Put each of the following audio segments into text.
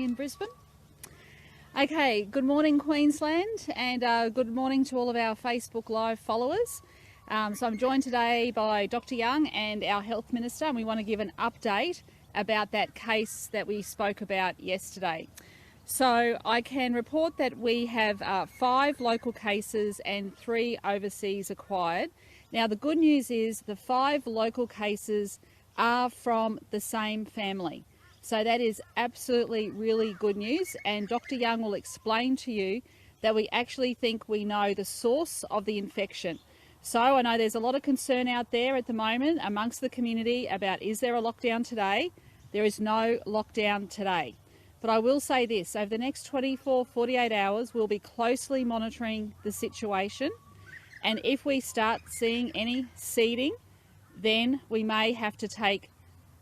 In Brisbane. Okay, good morning Queensland, and good morning to all of our Facebook Live followers. So I'm joined today by Dr. Young and our Health Minister, and we want to give an update about that case that we spoke about yesterday. So I can report that we have 5 local cases and 3 overseas acquired. Now the good news is the 5 local cases are from the same family. So that is absolutely really good news, and Dr. Young will explain to you that we actually think we know the source of the infection. So I know there's a lot of concern out there at the moment amongst the community about, is there a lockdown today? There is no lockdown today. But I will say this, over the next 48 hours, we'll be closely monitoring the situation, and if we start seeing any seeding, then we may have to take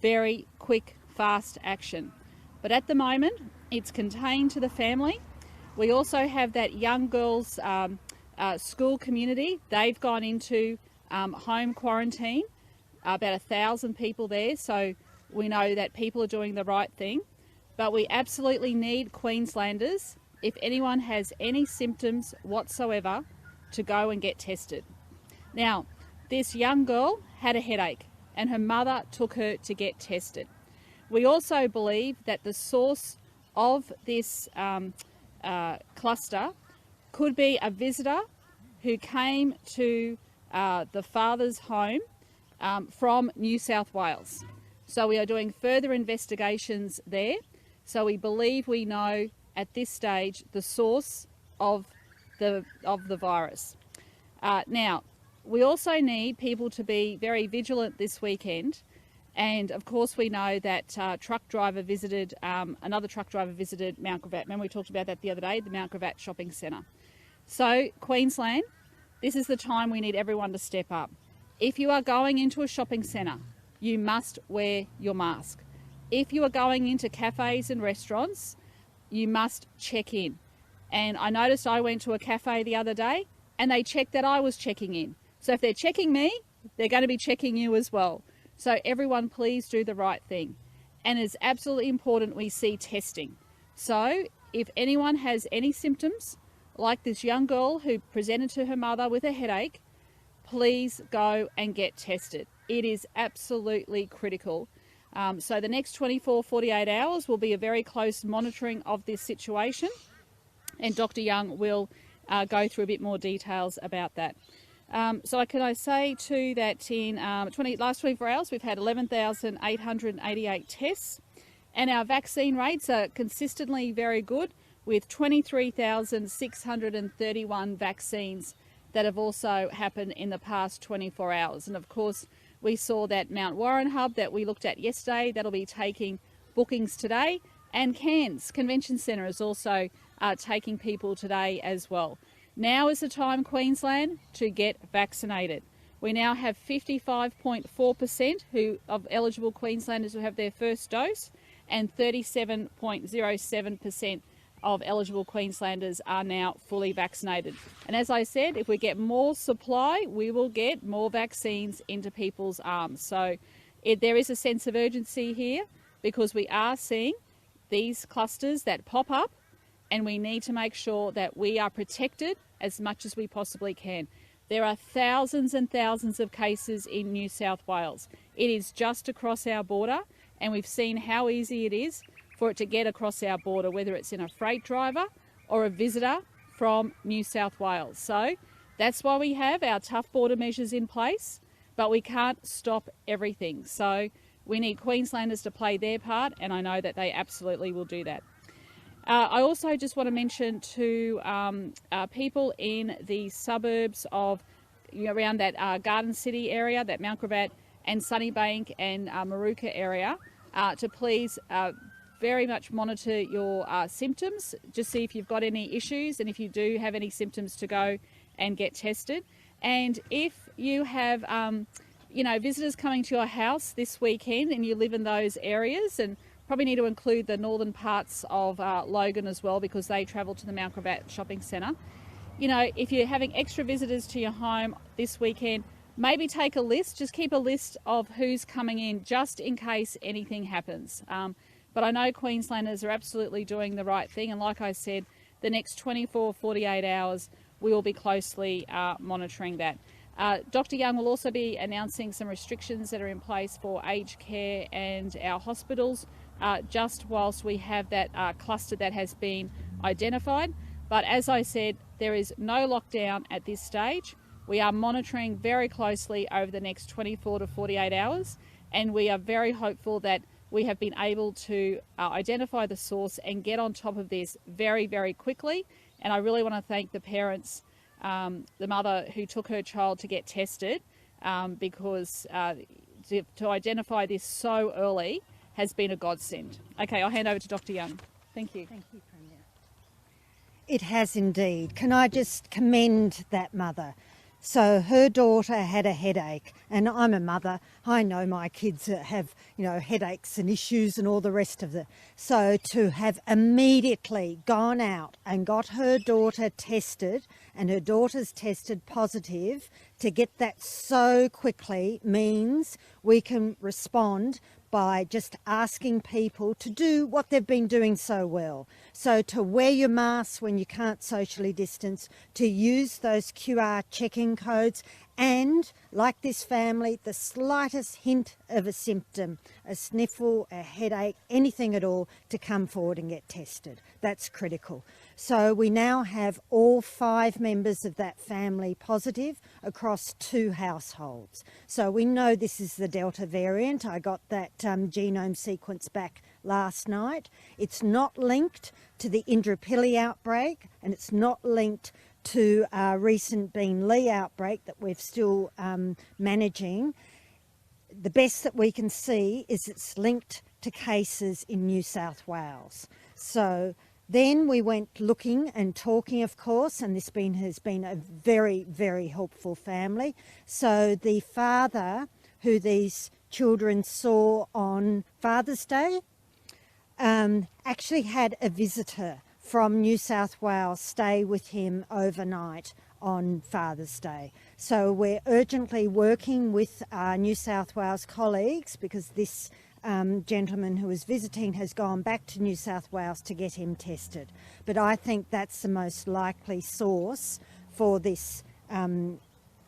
very quick fast action. But at the moment it's contained to the family. We also have that young girls school community. They've gone into home quarantine, about 1,000 people there, so we know that people are doing the right thing. But we absolutely need Queenslanders, if anyone has any symptoms whatsoever, to go and get tested. Now this young girl had a headache and her mother took her to get tested. We also believe that the source of this cluster could be a visitor who came to the father's home from New South Wales. So we are doing further investigations there. So we believe we know at this stage the source of the virus. Now, we also need people to be very vigilant this weekend. And of course we know that another truck driver visited Mount Gravatt. Remember we talked about that the other day, the Mount Gravatt shopping centre. So Queensland, this is the time we need everyone to step up. If you are going into a shopping centre, you must wear your mask. If you are going into cafes and restaurants, you must check in. And I noticed I went to a cafe the other day and they checked that I was checking in. So if they're checking me, they're going to be checking you as well. So everyone, please do the right thing. And it's absolutely important we see testing. So if anyone has any symptoms, like this young girl who presented to her mother with a headache, please go and get tested. It is absolutely critical. So the next 48 hours will be a very close monitoring of this situation. And Dr. Young will go through a bit more details about that. So can I say too that in last 24 hours we've had 11,888 tests, and our vaccine rates are consistently very good, with 23,631 vaccines that have also happened in the past 24 hours. And of course we saw that Mount Warren hub that we looked at yesterday, that'll be taking bookings today, and Cairns Convention Centre is also taking people today as well. Now is the time, Queensland, to get vaccinated. We now have 55.4% of eligible Queenslanders who have their first dose, and 37.07% of eligible Queenslanders are now fully vaccinated. And as I said, if we get more supply, we will get more vaccines into people's arms. So there is a sense of urgency here, because we are seeing these clusters that pop up, and we need to make sure that we are protected as much as we possibly can. There are thousands and thousands of cases in New South Wales. It is just across our border, and we've seen how easy it is for it to get across our border, whether it's in a freight driver or a visitor from New South Wales. So that's why we have our tough border measures in place, but we can't stop everything. So we need Queenslanders to play their part, and I know that they absolutely will do that. I also just want to mention to people in the suburbs of, around that Garden City area, that Mount Gravatt and Sunnybank and Maruka area, to please very much monitor your symptoms, just see if you've got any issues, and if you do have any symptoms, to go and get tested. And if you have visitors coming to your house this weekend and you live in those areas, and probably need to include the northern parts of Logan as well, because they travel to the Mount Gravatt shopping centre. If you're having extra visitors to your home this weekend, maybe take a list, just keep a list of who's coming in, just in case anything happens. But I know Queenslanders are absolutely doing the right thing. And like I said, the next 24, 48 hours, we will be closely monitoring that. Dr. Young will also be announcing some restrictions that are in place for aged care and our hospitals, just whilst we have that cluster that has been identified. But as I said, there is no lockdown at this stage. We are monitoring very closely over the next 24 to 48 hours, and we are very hopeful that we have been able to identify the source and get on top of this very, very quickly. And I really want to thank the parents, the mother who took her child to get tested, because to identify this so early has been a godsend. Okay, I'll hand over to Dr. Young. Thank you. Thank you, Premier. It has indeed. Can I just commend that mother? So her daughter had a headache, and I'm a mother. I know my kids have, headaches and issues and all the rest of it. So to have immediately gone out and got her daughter tested, and her daughter's tested positive, to get that so quickly means we can respond by just asking people to do what they've been doing so well. So to wear your mask when you can't socially distance, to use those QR check-in codes, and, like this family, the slightest hint of a symptom, a sniffle, a headache, anything at all, to come forward and get tested. That's critical. So we now have all 5 members of that family positive across 2 households. So we know this is the Delta variant. I got that genome sequence back last night. It's not linked to the Indooroopilly outbreak, and it's not linked to our recent Beenleigh outbreak that we're still managing. The best that we can see is it's linked to cases in New South Wales. So then we went looking and talking, of course, and this has been a very, very helpful family. So the father who these children saw on Father's Day actually had a visitor from New South Wales stay with him overnight on Father's Day. So we're urgently working with our New South Wales colleagues, because this gentleman who was visiting has gone back to New South Wales to get him tested. But I think that's the most likely source for this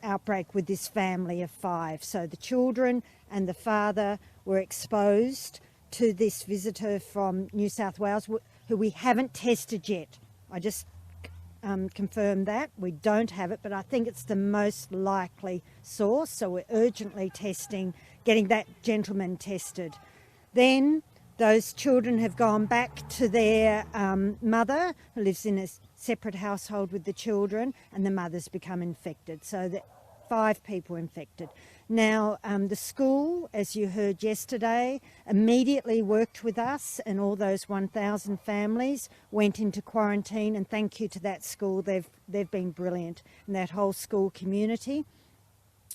outbreak with this family of 5. So the children and the father were exposed to this visitor from New South Wales, who we haven't tested yet. I just confirmed that. We don't have it, but I think it's the most likely source. So we're urgently getting that gentleman tested. Then those children have gone back to their mother, who lives in a separate household with the children, and the mother's become infected. So that 5 people infected. Now, the school, as you heard yesterday, immediately worked with us, and all those 1,000 families went into quarantine, and thank you to that school. They've been brilliant, and that whole school community.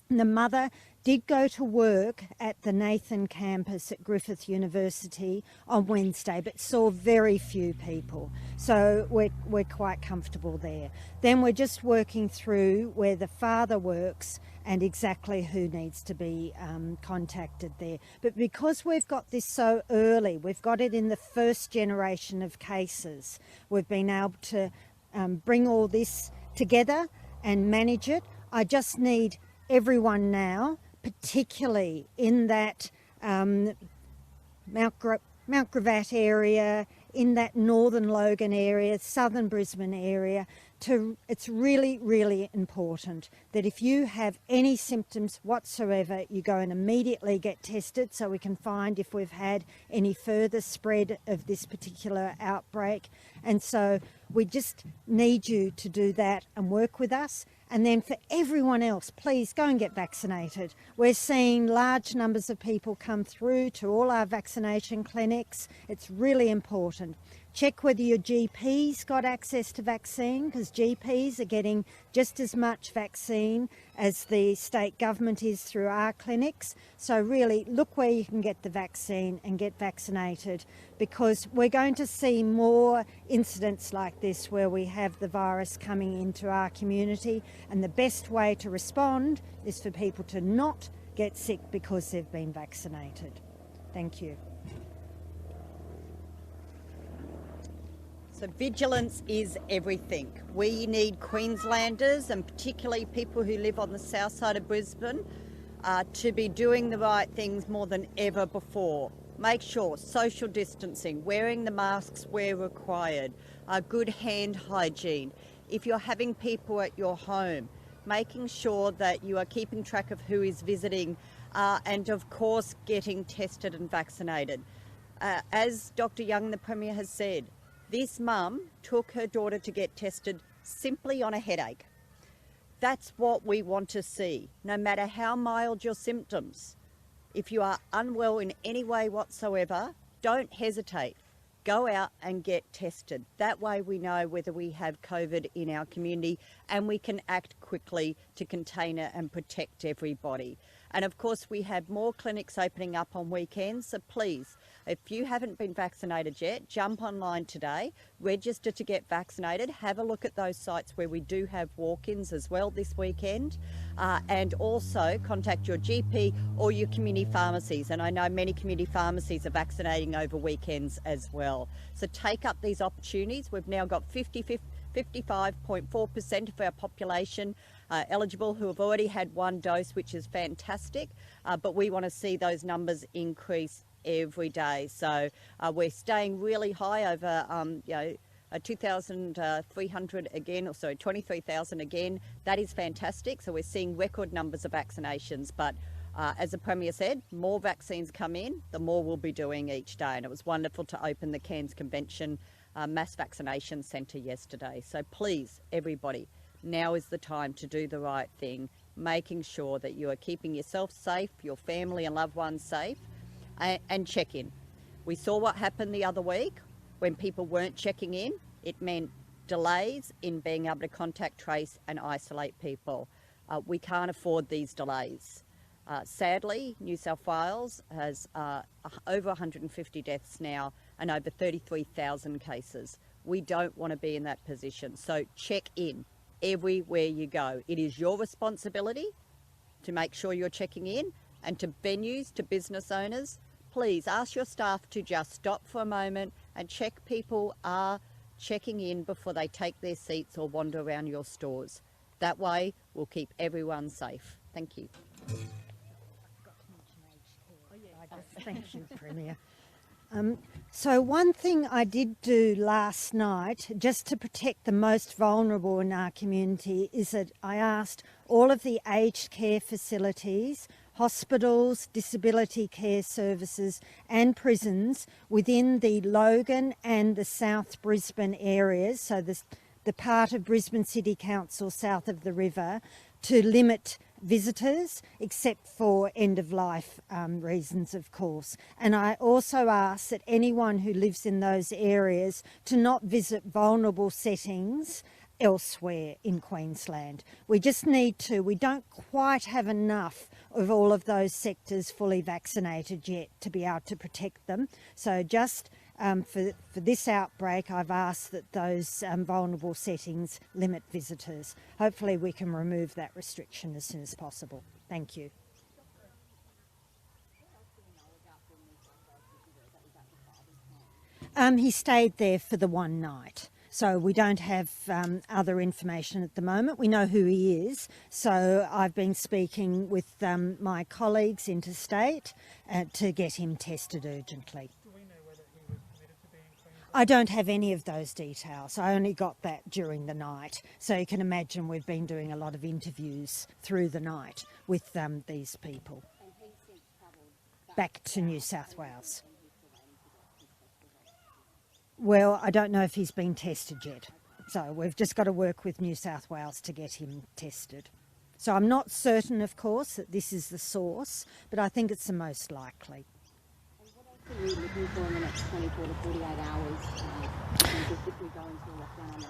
And the mother did go to work at the Nathan campus at Griffith University on Wednesday, but saw very few people. So we're quite comfortable there. Then we're just working through where the father works and exactly who needs to be contacted there. But because we've got this so early, we've got it in the first generation of cases, we've been able to bring all this together and manage it. I just need everyone now, particularly in that Mount Gravatt area, in that northern Logan area, southern Brisbane area, it's really, really important that if you have any symptoms whatsoever, you go and immediately get tested so we can find if we've had any further spread of this particular outbreak. And so we just need you to do that and work with us. And then for everyone else, please go and get vaccinated. We're seeing large numbers of people come through to all our vaccination clinics. It's really important. Check whether your GP's got access to vaccine, because GPs are getting just as much vaccine as the state government is through our clinics. So really look where you can get the vaccine and get vaccinated, because we're going to see more incidents like this where we have the virus coming into our community, and the best way to respond is for people to not get sick because they've been vaccinated. Thank you. So vigilance is everything. We need Queenslanders, and particularly people who live on the south side of Brisbane, to be doing the right things more than ever before. Make sure social distancing, wearing the masks where required, good hand hygiene. If you're having people at your home, making sure that you are keeping track of who is visiting, and of course getting tested and vaccinated. As Dr. Young, the Premier, has said, this mum took her daughter to get tested simply on a headache. That's what we want to see, no matter how mild your symptoms. If you are unwell in any way whatsoever, don't hesitate. Go out and get tested. That way we know whether we have COVID in our community and we can act quickly to contain it and protect everybody. And of course we have more clinics opening up on weekends, so please, if you haven't been vaccinated yet, jump online today, register to get vaccinated, have a look at those sites where we do have walk-ins as well this weekend, and also contact your GP or your community pharmacies. And I know many community pharmacies are vaccinating over weekends as well. So take up these opportunities. We've now got 55.4% of our population eligible who have already had one dose, which is fantastic, but we want to see those numbers increase every day. So we're staying really high over 2,300 again, or sorry, 23,000 again. That is fantastic. So we're seeing record numbers of vaccinations, but as the Premier said, more vaccines come in, the more we'll be doing each day. And it was wonderful to open the Cairns Convention mass vaccination centre yesterday. So please, everybody, now is the time to do the right thing, making sure that you are keeping yourself safe, your family and loved ones safe, and check in. We saw what happened the other week when people weren't checking in. It meant delays in being able to contact, trace and isolate people. We can't afford these delays. Sadly, New South Wales has over 150 deaths now and over 33,000 cases. We don't want to be in that position. So check in everywhere you go. It is your responsibility to make sure you're checking in, and to venues, to business owners, please ask your staff to just stop for a moment and check people are checking in before they take their seats or wander around your stores. That way we'll keep everyone safe. Thank you. Thank you, Premier. So one thing I did do last night, just to protect the most vulnerable in our community, is that I asked all of the aged care facilities, hospitals, disability care services and prisons within the Logan and the South Brisbane areas, so the part of Brisbane City Council south of the river, to limit visitors, except for end-of-life reasons, of course. And I also ask that anyone who lives in those areas to not visit vulnerable settings elsewhere in Queensland. We just need to. We don't quite have enough of all of those sectors fully vaccinated yet to be able to protect them. So just for this outbreak, I've asked that those vulnerable settings limit visitors. Hopefully we can remove that restriction as soon as possible. Thank you. He stayed there for the one night. So we don't have other information at the moment. We know who he is. So I've been speaking with my colleagues interstate to get him tested urgently. Do we know whether he was committed to being in Queensland? I don't have any of those details. I only got that during the night. So you can imagine we've been doing a lot of interviews through the night with these people. And he's since travelled Back to New South Wales. Well, I don't know if he's been tested yet. So we've just got to work with New South Wales to get him tested. So I'm not certain, of course, that this is the source, but I think it's the most likely. And what else are we looking for in the next 24 to 48 hours? If we go into a lockdown, I guess a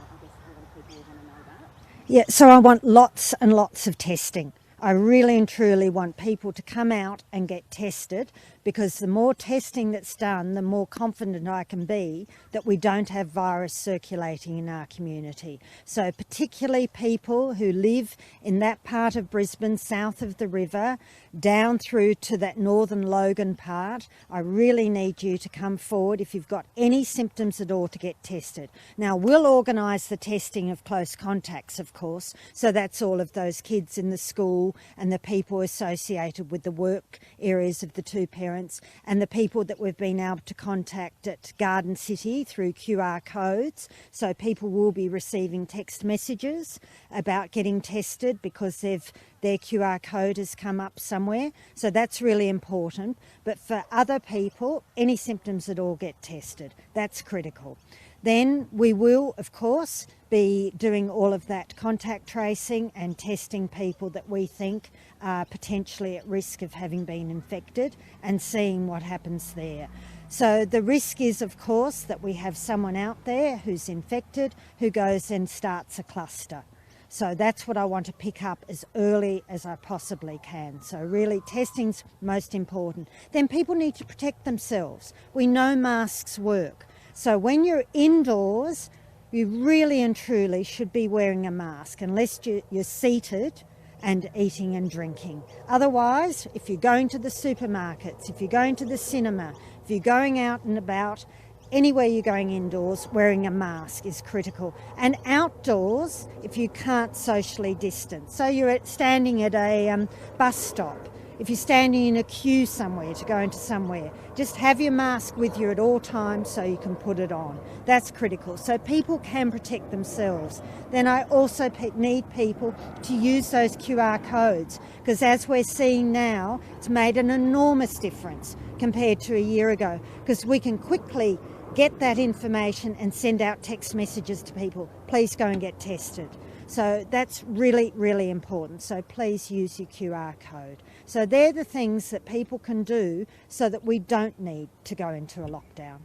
lot of people will want to know that. Yeah, so I want lots and lots of testing. I really and truly want people to come out and get tested, because the more testing that's done, the more confident I can be that we don't have virus circulating in our community. So particularly people who live in that part of Brisbane, south of the river, down through to that northern Logan part, I really need you to come forward if you've got any symptoms at all to get tested. Now, we'll organise the testing of close contacts, of course, so that's all of those kids in the school and the people associated with the work areas of the two parents, and the people that we've been able to contact at Garden City through QR codes. So people will be receiving text messages about getting tested because their QR code has come up somewhere. So that's really important. But for other people, any symptoms at all, get tested. That's critical. Then we will, of course, be doing all of that contact tracing and testing people that we think are potentially at risk of having been infected and seeing what happens there. So the risk is, of course, that we have someone out there who's infected who goes and starts a cluster. So that's what I want to pick up as early as I possibly can. So really, testing's most important. Then people need to protect themselves. We know masks work. So when you're indoors, you really and truly should be wearing a mask unless you're seated and eating and drinking. Otherwise, if you're going to the supermarkets, if you're going to the cinema, if you're going out and about, anywhere you're going indoors, wearing a mask is critical. And outdoors, if you can't socially distance. So you're standing at a bus stop. If you're standing in a queue somewhere to go into somewhere, just have your mask with you at all times so you can put it on. That's critical. So people can protect themselves. Then I also need people to use those QR codes, because as we're seeing now, it's made an enormous difference compared to a year ago, because we can quickly get that information and send out text messages to people. Please go and get tested. So that's really, really important. So please use your QR code. So they're the things that people can do so that we don't need to go into a lockdown.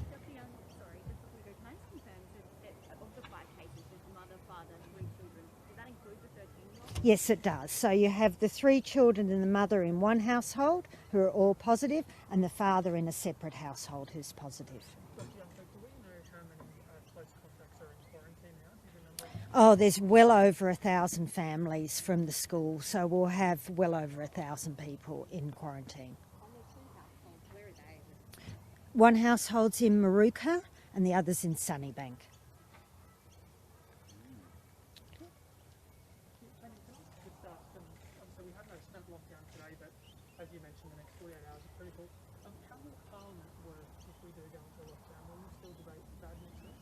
Dr. Young, sorry, just before we go, can I just confirm that of the 5 cases, there's the mother, father, 3 children. Does that include the 13-year-old? Yes, it does. So you have the 3 children and the mother in one household who are all positive, and the father in a separate household who's positive. Dr. Young, so do we know how many close contacts are in quarantine now? Do you remember? Oh, there's well over 1,000 families from the school, so we'll have well over 1,000 people in quarantine. On the 2 households, where are they? One household's in Maruka and the other's in Sunnybank. Good stuff. So we had no snap lockdown today, but as you mentioned, the next 48 hours are critical. How will Parliament work if we do go into a lockdown? Will we still debate that next week?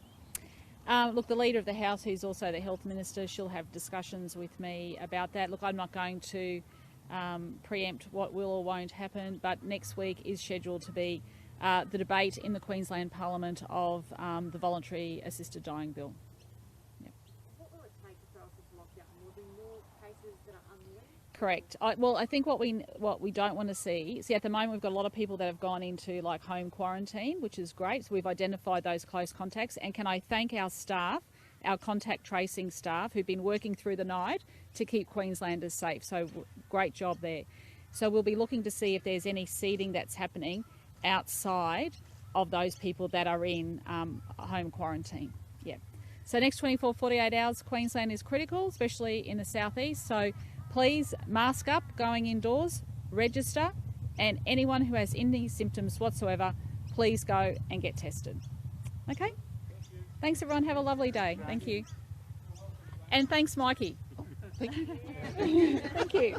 Look, the Leader of the House, who's also the Health Minister, she'll have discussions with me about that. Look, I'm not going to preempt what will or won't happen, but next week is scheduled to be the debate in the Queensland Parliament of the Voluntary Assisted Dying Bill. What will it take to throw us into lockdown? Will there be more cases that are unlinked? Correct. I think what we don't want to see at the moment, we've got a lot of people that have gone into like home quarantine, which is great. So we've identified those close contacts, and can I thank our staff, our contact tracing staff, who've been working through the night to keep Queenslanders safe. So great job there. So we'll be looking to see if there's any seeding that's happening outside of those people that are in home quarantine. Yeah. So next 24, 48 hours, Queensland is critical, especially in the southeast. So please mask up going indoors, register, and anyone who has any symptoms whatsoever, please go and get tested. Okay? Thanks everyone, have a lovely day. Thank you. And thanks Mikey. Thank you. Thank you.